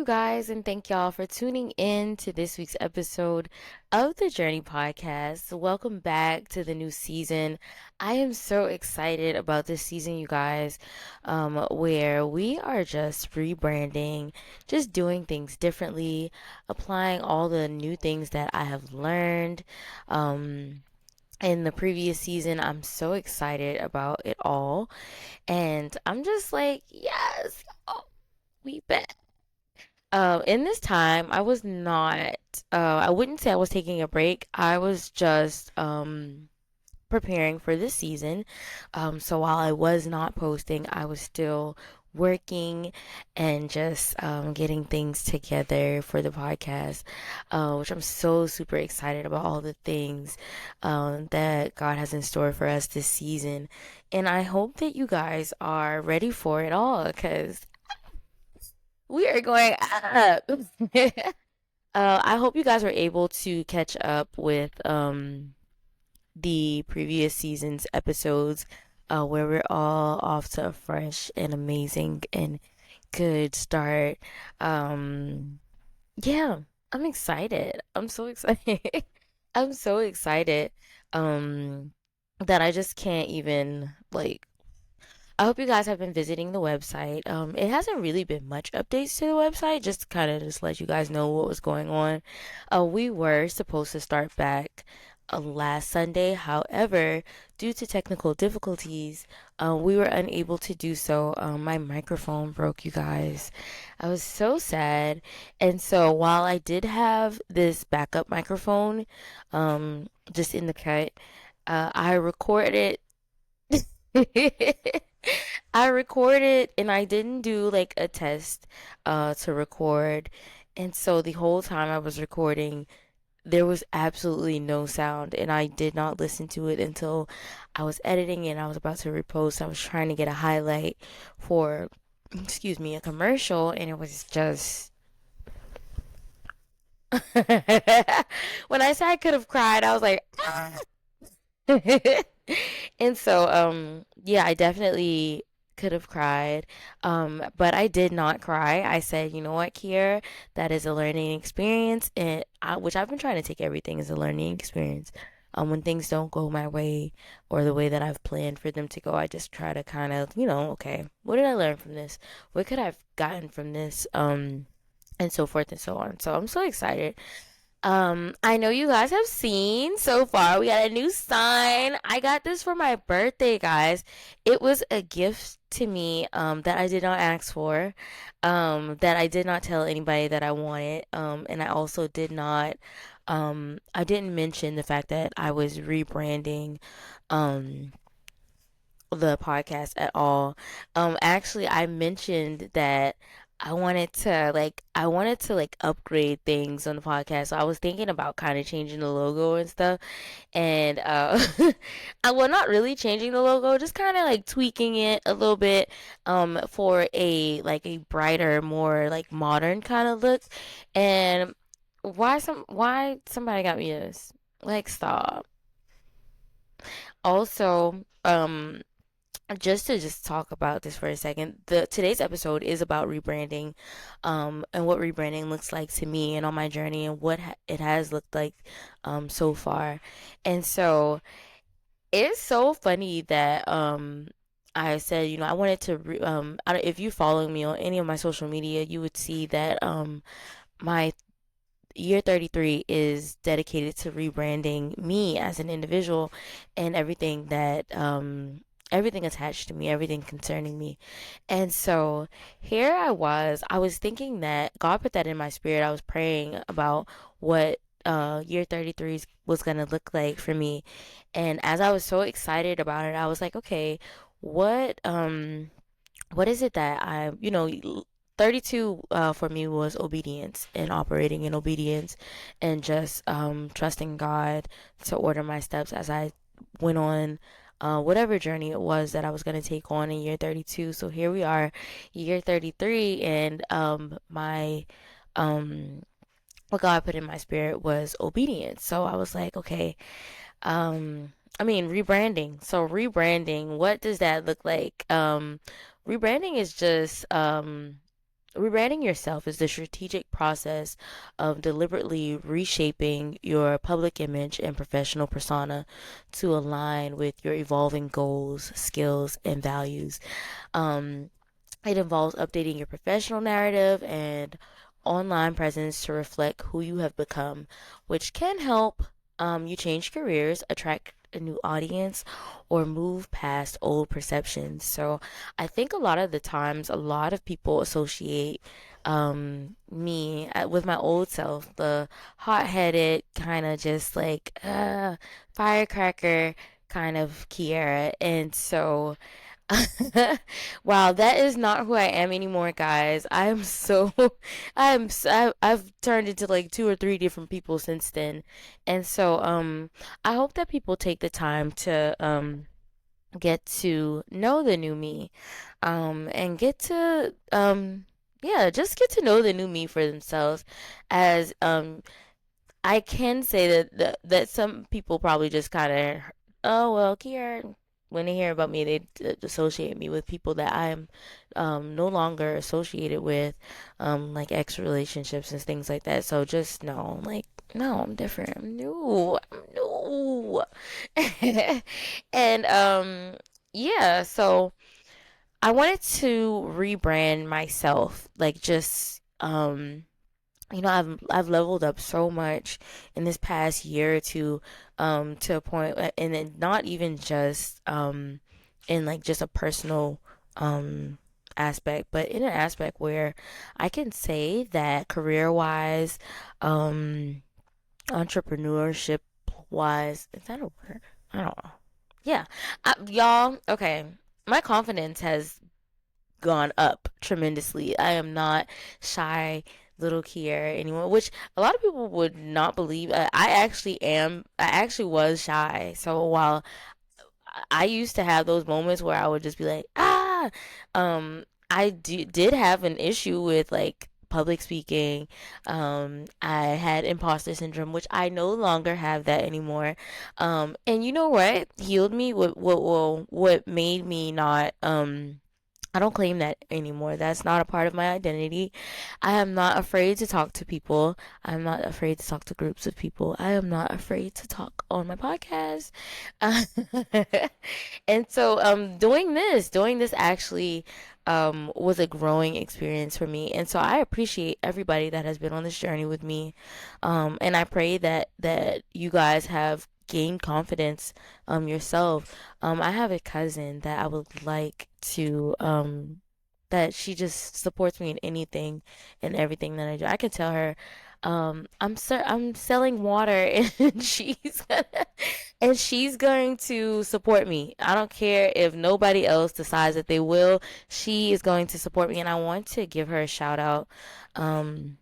you guys, and thank y'all for tuning in to this week's episode of the Journey Podcast. Welcome back to the new season. I am so excited about this season, you guys, where we are just rebranding, just doing things differently, applying all the new things that I have learned. In the previous season, I'm so excited about it all. And I'm just like, yes, we back. In this time, I was not, I wouldn't say I was taking a break. I was just preparing for this season. So while I was not posting, I was still working and just getting things together for the podcast, which I'm so super excited about all the things that God has in store for us this season. And I hope that you guys are ready for it all because we are going up. I hope you guys were able to catch up with the previous season's episodes where we're all off to a fresh and amazing and good start. Um, yeah, I'm excited. I'm so excited. I'm so excited that I just can't even like I hope you guys have been visiting the website. It hasn't really been much updates to the website, just to kind of just let you guys know what was going on. We were supposed to start back last Sunday. However, due to technical difficulties, we were unable to do so. My microphone broke, you guys. I was so sad. And so while I did have this backup microphone, just in the cut, I recorded I recorded and I didn't do like a test to record. And so the whole time I was recording, there was absolutely no sound and I did not listen to it until I was editing and I was about to repost. I was trying to get a highlight for excuse me, a commercial and it was just when I said I could have cried, I was like And so, yeah, I definitely could have cried. But I did not cry. I said, you know what, Kier, that is a learning experience, which I've been trying to take everything as a learning experience. When things don't go my way or the way that I've planned for them to go, I just try to kind of, okay, what did I learn from this? What could I've gotten from this? And so forth and so on. So I'm so excited. I know you guys have seen so far. We got a new sign. I got this for my birthday, guys. It was a gift to me, that I did not ask for, that I did not tell anybody that I wanted. And I also did not, I didn't mention the fact that I was rebranding, um, the podcast at all. Actually, I mentioned that I wanted to like upgrade things on the podcast. So I was thinking about kind of changing the logo and stuff. And I well not really changing the logo, just kind of like tweaking it a little bit for a brighter, more like modern kind of look. And why somebody got me this? Like stop. Also, just to just talk about this for a second, the today's episode is about rebranding, and what rebranding looks like to me and on my journey and what it has looked like, so far. And so it's so funny that I said, I wanted to if you follow me on any of my social media, you would see that my year 33 is dedicated to rebranding me as an individual and everything attached to me, everything concerning me. And so here I was thinking that God put that in my spirit. I was praying about what year 33 was going to look like for me. And as I was so excited about it, I was like, okay, what what is it that 32 for me was obedience and operating in obedience and just trusting God to order my steps as I went on whatever journey it was that I was going to take on in year 32. So here we are, year 33, and my um, what God put in my spirit was obedience. So I was like, okay, I mean, rebranding. So rebranding, what does that look like? Rebranding is just Rebranding yourself is the strategic process of deliberately reshaping your public image and professional persona to align with your evolving goals, skills, and values. Um, it involves updating your professional narrative and online presence to reflect who you have become, which can help you change careers, attract a new audience, or move past old perceptions. So I think a lot of the times, a lot of people associate me with my old self, the hot-headed, kind of just like firecracker kind of Kiara. And so wow, that is not who I am anymore, guys. I am so, I've turned into like two or three different people since then, and so I hope that people take the time to get to know the new me, and get to yeah, just get to know the new me for themselves, as I can say that some people probably just kind of, oh well, Kiara, when they hear about me, they associate me with people that I'm no longer associated with, like ex relationships and things like that. So just know, like, no, I'm different. I'm new. I'm new. And yeah, so I wanted to rebrand myself, like just I've leveled up so much in this past year or two, to a point, and then not even just in like just a personal aspect, but in an aspect where I can say that career wise, entrepreneurship wise, is that a word? I don't know. Yeah, y'all. Okay, my confidence has gone up tremendously. I am not shy little Kiera anymore, which a lot of people would not believe. I actually am. I actually was shy. So while I used to have those moments where I would just be like, ah, did have an issue with like public speaking. I had imposter syndrome, which I no longer have that anymore. And you know what healed me? What made me not I don't claim that anymore. That's not a part of my identity. I am not afraid to talk to people. I'm not afraid to talk to groups of people. I am not afraid to talk on my podcast. Uh, and so doing this actually was a growing experience for me. And so I appreciate everybody that has been on this journey with me. And I pray that you guys have gained confidence yourself. I have a cousin that I would like to that she just supports me in anything and everything that I do. I can tell her I'm selling water and she's going to support me. I don't care if nobody else decides that they will. She is going to support me, and I want to give her a shout out. Um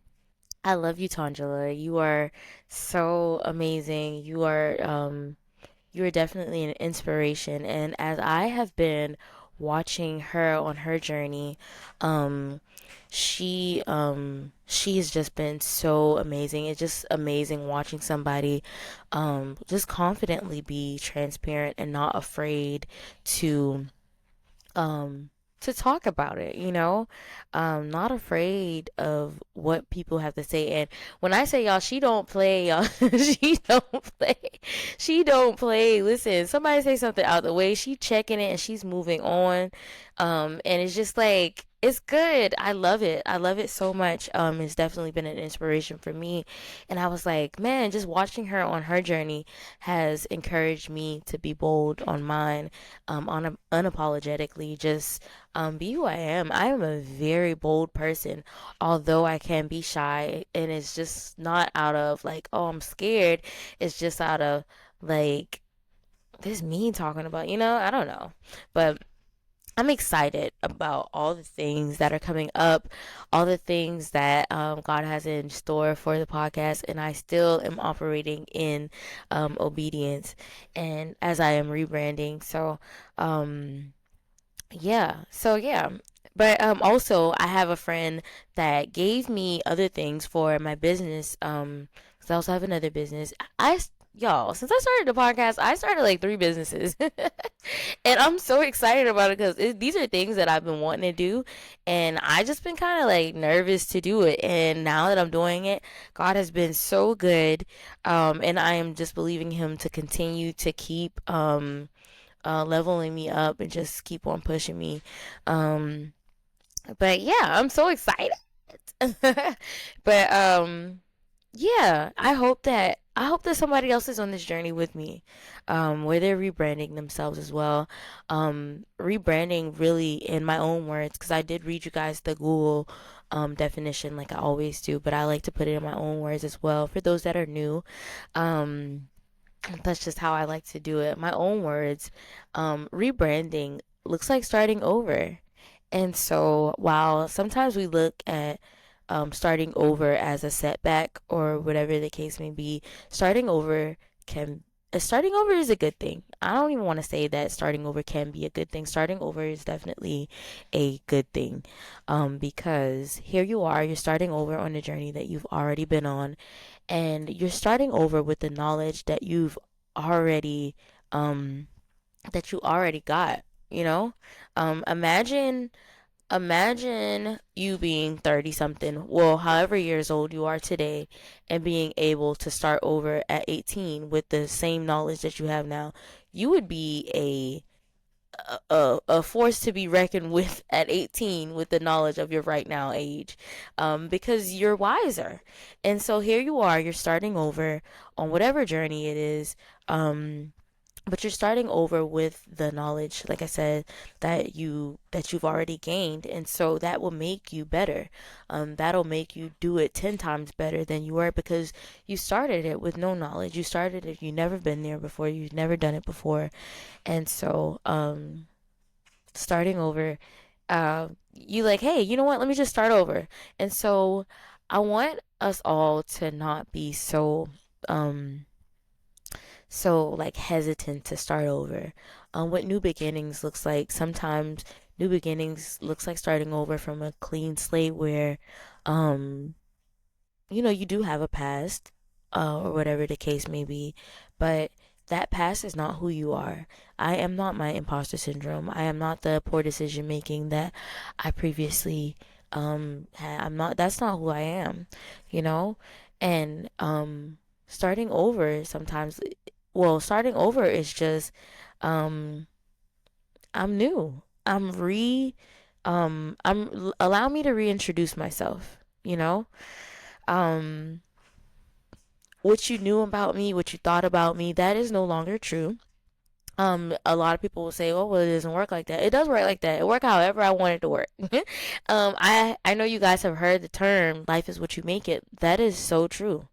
I love you, Tangela. You are so amazing. You are definitely an inspiration. And as I have been watching her on her journey, um, she has just been so amazing. It's just amazing watching somebody just confidently be transparent and not afraid to um to talk about it, not afraid of what people have to say. And when I say y'all, she don't play, y'all. She don't play. She don't play. Listen, somebody say something out the way, she checking it and she's moving on. And it's just like, it's good. I love it. I love it so much. It's definitely been an inspiration for me. And I was like, man, just watching her on her journey has encouraged me to be bold on mine, unapologetically, just be who I am. I am a very bold person, although I can be shy, and it's just not out of like, oh, I'm scared. It's just out of like, this me talking about, I don't know. But I'm excited about all the things that are coming up, all the things that God has in store for the podcast, and I still am operating in obedience, and as I am rebranding. So, um, yeah. But also I have a friend that gave me other things for my business. 'Cause I also have another business. y'all, since I started the podcast, I started like three businesses. And I'm so excited about it because these are things that I've been wanting to do. And I just been kind of like nervous to do it. And now that I'm doing it, God has been so good. And I am just believing Him to continue to keep leveling me up and just keep on pushing me. Um, but yeah, I'm so excited. But yeah, I hope that somebody else is on this journey with me, where they're rebranding themselves as well. Rebranding really, in my own words, because I did read you guys the Google definition like I always do, but I like to put it in my own words as well for those that are new. Um, that's just how I like to do it. My own words. Rebranding looks like starting over. And so while sometimes we look at starting over as a setback or whatever the case may be, starting over can starting over is a good thing. I don't even want to say that starting over can be a good thing. Starting over is definitely a good thing, because here you are, you're starting over on a journey that you've already been on, and you're starting over with the knowledge that you've already um that you already got, you know. Imagine you being 30 something, well, however years old you are today, and being able to start over at 18 with the same knowledge that you have now. You would be a force to be reckoned with at 18 with the knowledge of your right now age, because you're wiser. And so here you are, you're starting over on whatever journey it is. But you're starting over with the knowledge, like I said, that you've already gained, and so that will make you better. That'll make you do it 10 times better than you were, because you started it with no knowledge. You started it, you've never been there before, you've never done it before. And so starting over, you like, hey, you know what, let me just start over. And so I want us all to not be um so like hesitant to start over. What new beginnings looks like, sometimes new beginnings looks like starting over from a clean slate where um you do have a past, or whatever the case may be, but that past is not who you are. I am not my imposter syndrome. I am not the poor decision making that I previously had. I'm not. That's not who I am. You know, and starting over sometimes. Well, starting over is just um I'm new. Allow me to reintroduce myself. You know, um what you knew about me, what you thought about me, that is no longer true. A lot of people will say, "Oh, well, it doesn't work like that." It does work like that. It work however I want it to work. I know you guys have heard the term "life is what you make it." That is so true.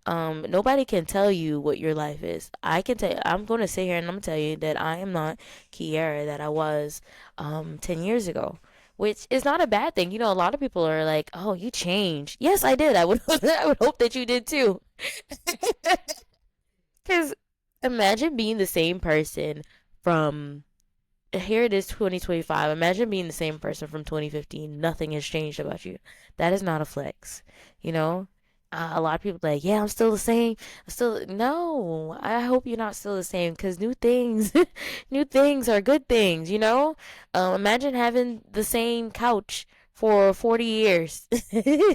Nobody can tell you what your life is. I can tell. I'm going to sit here and I'm going to tell you that I am not Kiera that I was 10 years ago, which is not a bad thing. A lot of people are like, "Oh, you changed." Yes, I did. I would I would hope that you did too. Cuz imagine being the same person from here it is 2025. Imagine being the same person from 2015. Nothing has changed about you. That is not a flex, you know? A lot of people are like, yeah, I'm still the same. I'm still no. I hope you're not still the same, because new things, new things are good things. Imagine having the same couch for 40 years.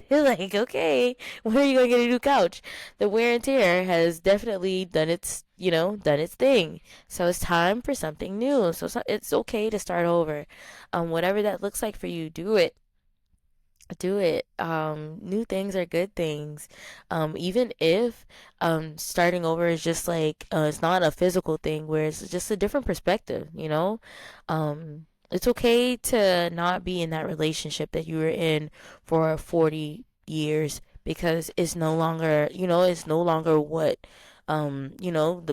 Like, okay, when are you gonna get a new couch? The wear and tear has definitely done its thing. So it's time for something new. So it's okay to start over. Whatever that looks like for you, do it. Do it. New things are good things. Even if starting over is just like it's not a physical thing where it's just a different perspective, it's okay to not be in that relationship that you were in for 40 years, because it's no longer what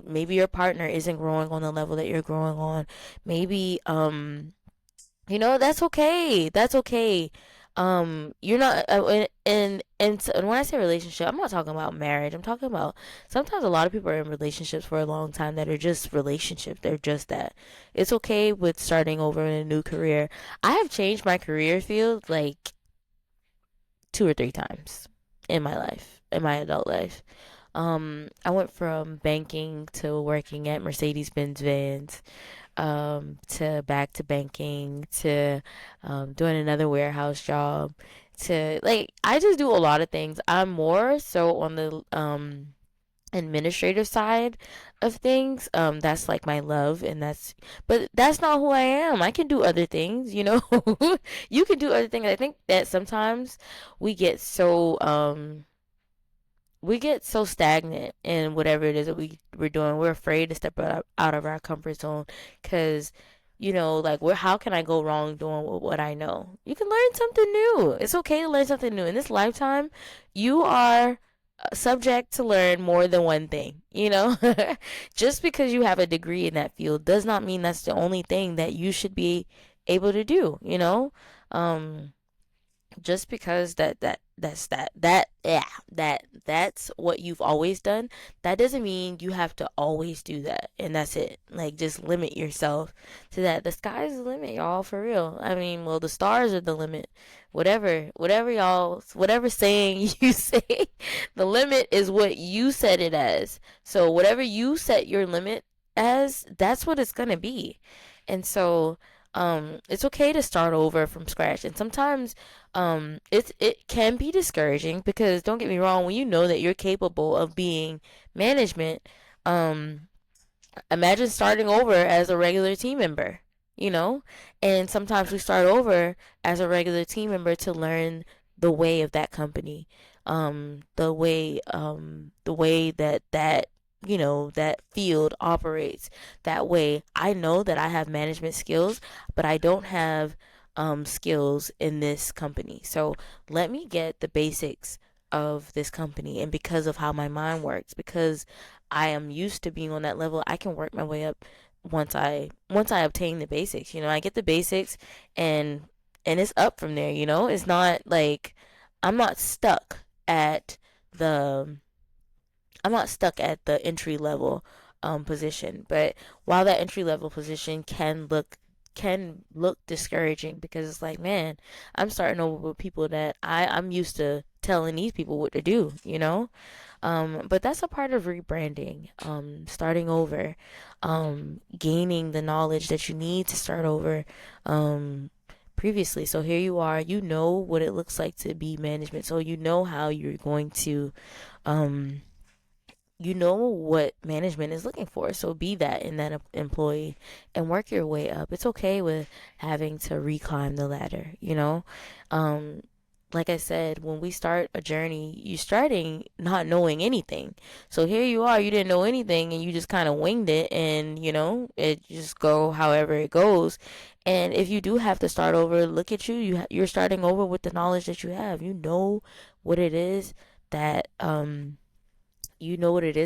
maybe your partner isn't growing on the level that you're growing on. Maybe that's okay. That's okay. You're not, and when I say relationship, I'm not talking about marriage. I'm talking about sometimes a lot of people are in relationships for a long time that are just relationships. They're just that. It's okay with starting over in a new career. I have changed my career field like two or three times in my life, in my adult life. I went from banking to working at Mercedes-Benz vans, to back to banking to doing another warehouse job to like I just do a lot of things. I'm more so on the administrative side of things. That's like my love, and but that's not who I am. I can do other things, you know. You can do other things. I think that sometimes we get so stagnant in whatever it is that we're doing. We're afraid to step out of our comfort zone because, like, how can I go wrong doing what I know? You can learn something new. It's okay to learn something new. In this lifetime, you are subject to learn more than one thing, you know? Just because you have a degree in that field does not mean that's the only thing that you should be able to do, you know? Um, just because that's what you've always done, that doesn't mean you have to always do that and that's it. Like, just limit yourself to that. The sky's the limit, y'all, for real. I mean, well, the stars are the limit. Whatever y'all, whatever saying you say, the limit is what you set it as. So whatever you set your limit as, that's what it's gonna be. And so it's okay to start over from scratch. And sometimes it can be discouraging because, don't get me wrong, when you know that you're capable of being management, um, imagine starting over as a regular team member, you know? And sometimes we start over as a regular team member to learn the way of that company, the way that field operates. That way, I know that I have management skills, but I don't have skills in this company. So let me get the basics of this company. And because of how my mind works, because I am used to being on that level, I can work my way up once I obtain the basics. I get the basics, and it's up from there. It's not like I'm not stuck at the I'm not stuck at the entry level position. But while that entry level position can look discouraging, because it's like, man, I'm starting over with people that I'm used to telling these people what to do. But that's a part of rebranding, starting over, gaining the knowledge that you need to start over previously. So here you are, you know what it looks like to be management. So you know how you're going to um, you know what management is looking for. So be that in that employee and work your way up. It's okay with having to reclimb the ladder. Um, like I said, when we start a journey, you're starting not knowing anything. So here you are, you didn't know anything and you just kind of winged it, and it just go however it goes. And if you do have to start over, look at you. You're starting over with the knowledge that you have. What it is that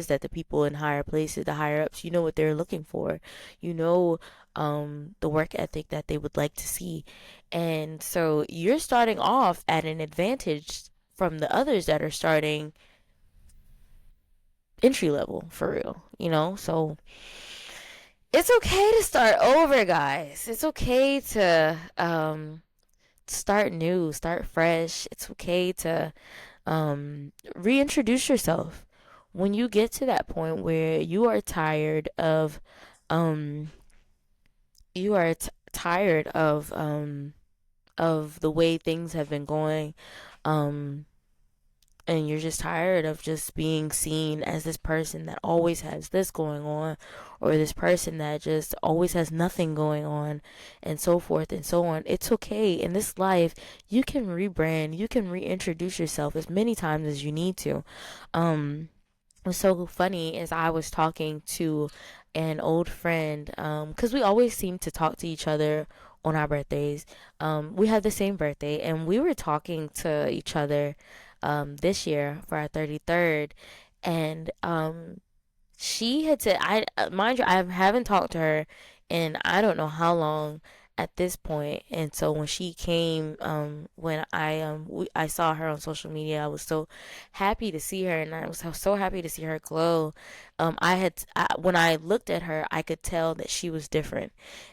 that the people in higher places, the higher ups, what they're looking for. The work ethic that they would like to see. And so you're starting off at an advantage from the others that are starting entry level, for real. So it's okay to start over, guys. It's okay to start new, start fresh. It's okay to reintroduce yourself when you get to that point where you are tired of um tired of the way things have been going, um and you're just tired of just being seen as this person that always has this going on, or this person that just always has nothing going on, and so forth and so on. It's okay. In this life, you can rebrand, you can reintroduce yourself as many times as you need to. What's so funny is I was talking to an old friend, because we always seem to talk to each other on our birthdays. We have the same birthday, and we were talking to each other this year for our 33rd. And she had said, mind you, I haven't talked to her in I don't know how long at this point. And so when she came, when I saw her on social media, I was so happy to see her, and I was so happy to see her glow. When I looked at her, I could tell that she was different.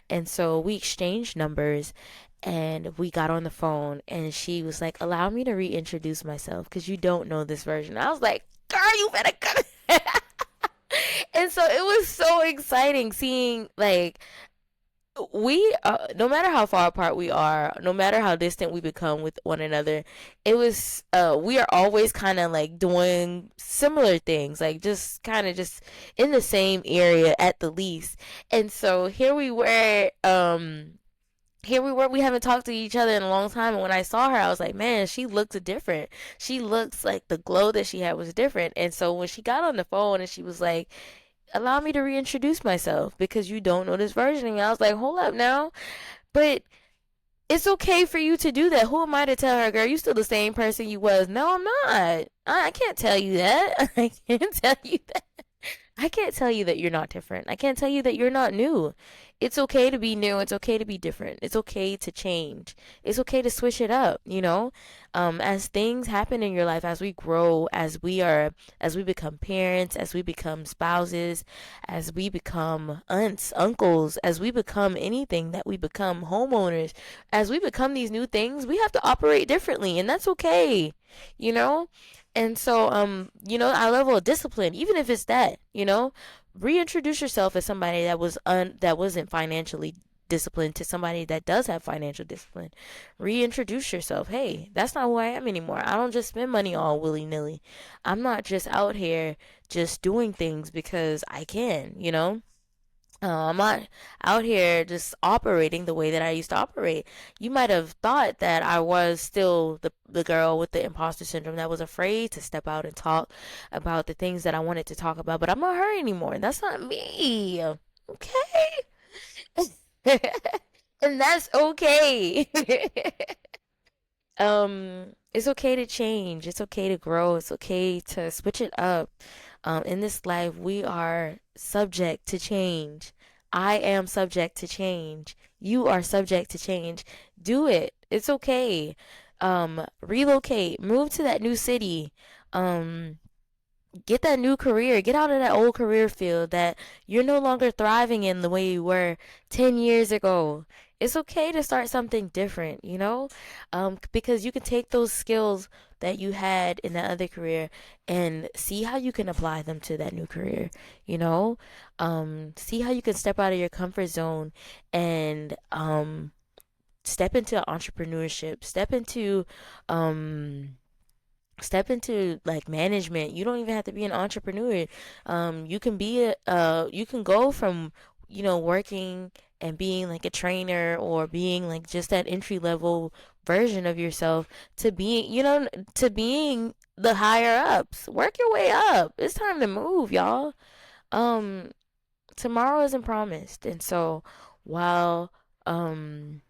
And so we exchanged numbers, and we got on the phone, and she was like, allow me to reintroduce myself because you don't know this version. I was like, girl, you better come. And so it was so exciting seeing like we no matter how far apart we are, no matter how distant we become with one another, it was we are always kind of like doing similar things, like just kind of just in the same area at the least. And so here we were, we haven't talked to each other in a long time, and when I saw her I was like, man, she looks different. She looks like the glow that she had was different. And so when she got on the phone and she was like, allow me to reintroduce myself because you don't know this version of me, I was like, hold up now. But it's okay for you to do that. Who am I to tell her, girl, you still the same person you was? No, I'm not. I can't tell you that. I can't tell you that. I can't tell you that you're not different. I can't tell you that you're not new. It's okay to be new. It's okay to be different. It's okay to change. It's okay to switch it up, you know? As things happen in your life, as we grow, as we become parents, as we become spouses, as we become aunts, uncles, as we become anything that we become, homeowners, as we become these new things, we have to operate differently, and that's okay, you know? And so, our level of discipline, even if it's that, reintroduce yourself as somebody that wasn't financially disciplined to somebody that does have financial discipline. Reintroduce yourself. Hey, that's not who I am anymore. I don't just spend money all willy nilly. I'm not just out here just doing things because I can. I'm not out here just operating the way that I used to operate. You might have thought that I was still the girl with the imposter syndrome that was afraid to step out and talk about the things that I wanted to talk about, but I'm not her anymore. That's not me. Okay? And that's okay. It's okay to change. It's okay to grow. It's okay to switch it up. In this life, we are subject to change. I am subject to change. You are subject to change. Do it. It's okay. Relocate. Move to that new city. Um, get that new career. Get out of that old career field that you're no longer thriving in the way you were 10 years ago. It's okay to start something different, because you can take those skills that you had in that other career and see how you can apply them to that new career, you know? See how you can step out of your comfort zone and step into entrepreneurship, step into like management. You don't even have to be an entrepreneur. You can go from working and being like a trainer or being like just that entry level version of yourself to being the higher ups. Work your way up. It's time to move, y'all. um Tomorrow isn't promised, and so while um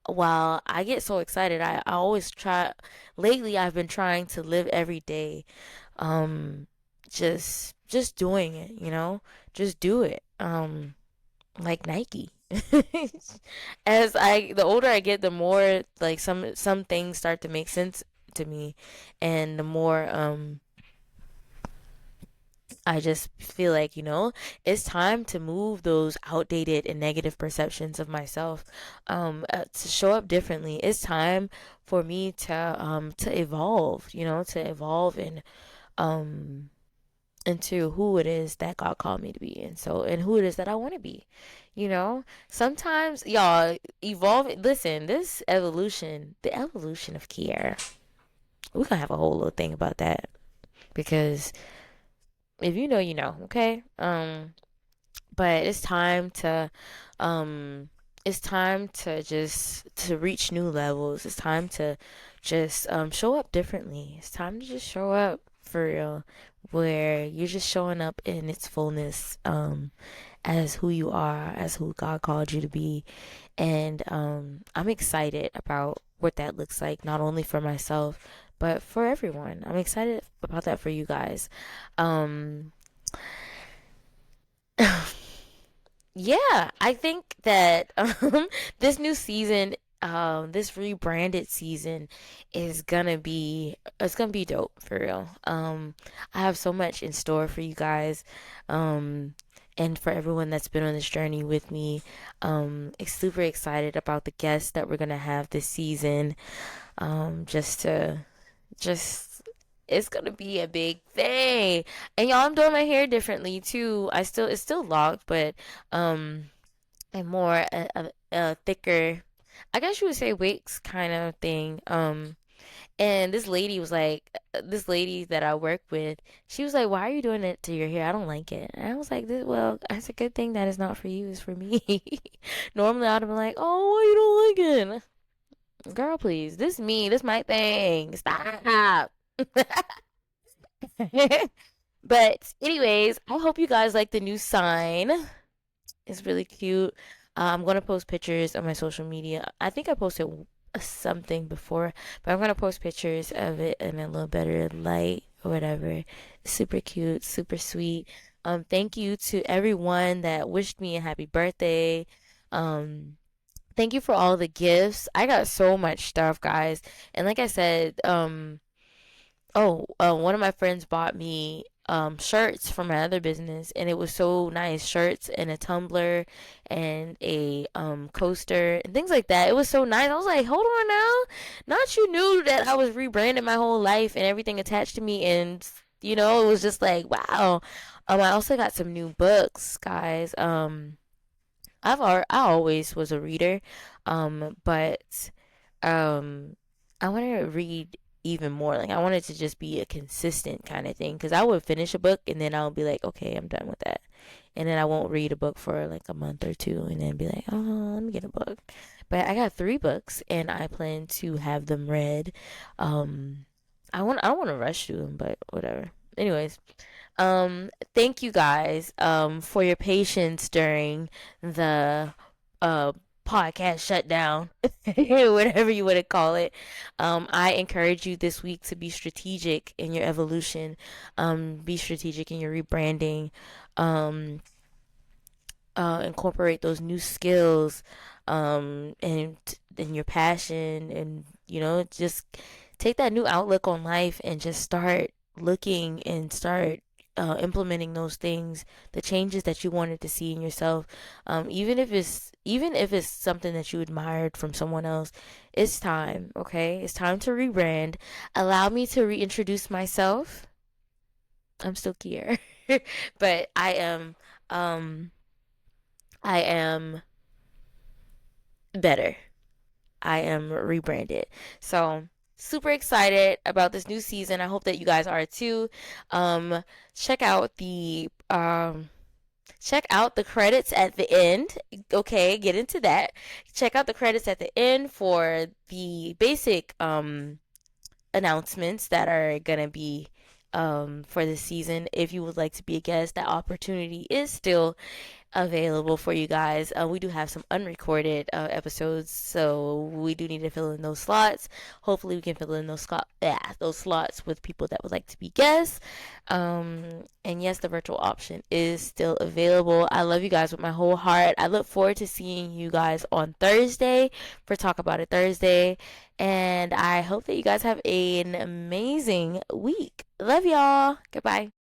while I get so excited, I always try. Lately, I've been trying to live every day, um, just doing it, just do it, like Nike. The older I get, the more like some things start to make sense to me, and the more I just feel like, it's time to move those outdated and negative perceptions of myself, to show up differently. It's time for me to evolve, to evolve um, into who it is that God called me to be. And who it is that I want to be, Sometimes, y'all, listen, the evolution of Kiera, we're going to have a whole little thing about that because if you know, you know, okay? But um it's time to just to reach new levels. It's time to just show up differently. It's time to just show up for real, where you're just showing up in its fullness, as who you are, as who God called you to be. And I'm excited about what that looks like, not only for myself, but for everyone. I'm excited about that for you guys. Um, yeah, I think that this new season, this rebranded season it's gonna be dope for real. I have so much in store for you guys, um, and for everyone that's been on this journey with me. Super excited about the guests that we're gonna have this season. Just It's gonna be a big thing. And y'all, I'm doing my hair differently too. It's still locked, but um and more a thicker, I guess you would say wigs kind of thing. And this lady that I work with, she was like, "Why are you doing it to your hair? I don't like it." And I was like, "Well, it's a good thing that it's not for you. It's for me." Normally, I'd have been like, "Oh, why you don't like it, girl? Please, this me. This my thing. Stop." But anyways, I hope you guys like the new sign. It's really cute. I'm gonna post pictures on my social media. I think I posted something before, but I'm gonna post pictures of it in a little better light or whatever. Super cute, super sweet. Thank you to everyone that wished me a happy birthday. Um, thank you for all the gifts. I got so much stuff, guys. And like I said, one of my friends bought me shirts from my other business, and it was so nice. Shirts and a tumbler and a coaster and things like that. It was so nice. I was like, hold on now, not you knew that I was rebranding my whole life and everything attached to me, and it was just like wow. I also got some new books, guys. I always was a reader, but um I want to read even more. Like I wanted to just be a consistent kind of thing because I would finish a book and then I'll be like, okay, I'm done with that, and then I won't read a book for like a month or two, and then be like, oh, let me get a book. But I got 3 books and I plan to have them read. Um, I don't want to rush through them, but whatever. Anyways, thank you guys for your patience during the uh podcast shutdown, whatever you want to call it. I encourage you this week to be strategic in your evolution, be strategic in your rebranding, um, incorporate those new skills, and your passion, and just take that new outlook on life and just start looking and start implementing those things, the changes that you wanted to see in yourself, even if it's something that you admired from someone else. It's time, okay? It's time to rebrand. Allow me to reintroduce myself. I'm still here, but um, I am better. I am rebranded. So super excited about this new season. I hope that you guys are too. Um, check out the credits at the end. Okay, get into that. Check out the credits at the end for the basic announcements that are gonna be for this season. If you would like to be a guest, that opportunity is still available for you guys. We do have some unrecorded episodes, so we do need to fill in those slots. Hopefully, we can fill in those slots with people that would like to be guests. And yes, the virtual option is still available. I love you guys with my whole heart. I look forward to seeing you guys on Thursday for Talk About It Thursday. And I hope that you guys have an amazing week. Love y'all. Goodbye.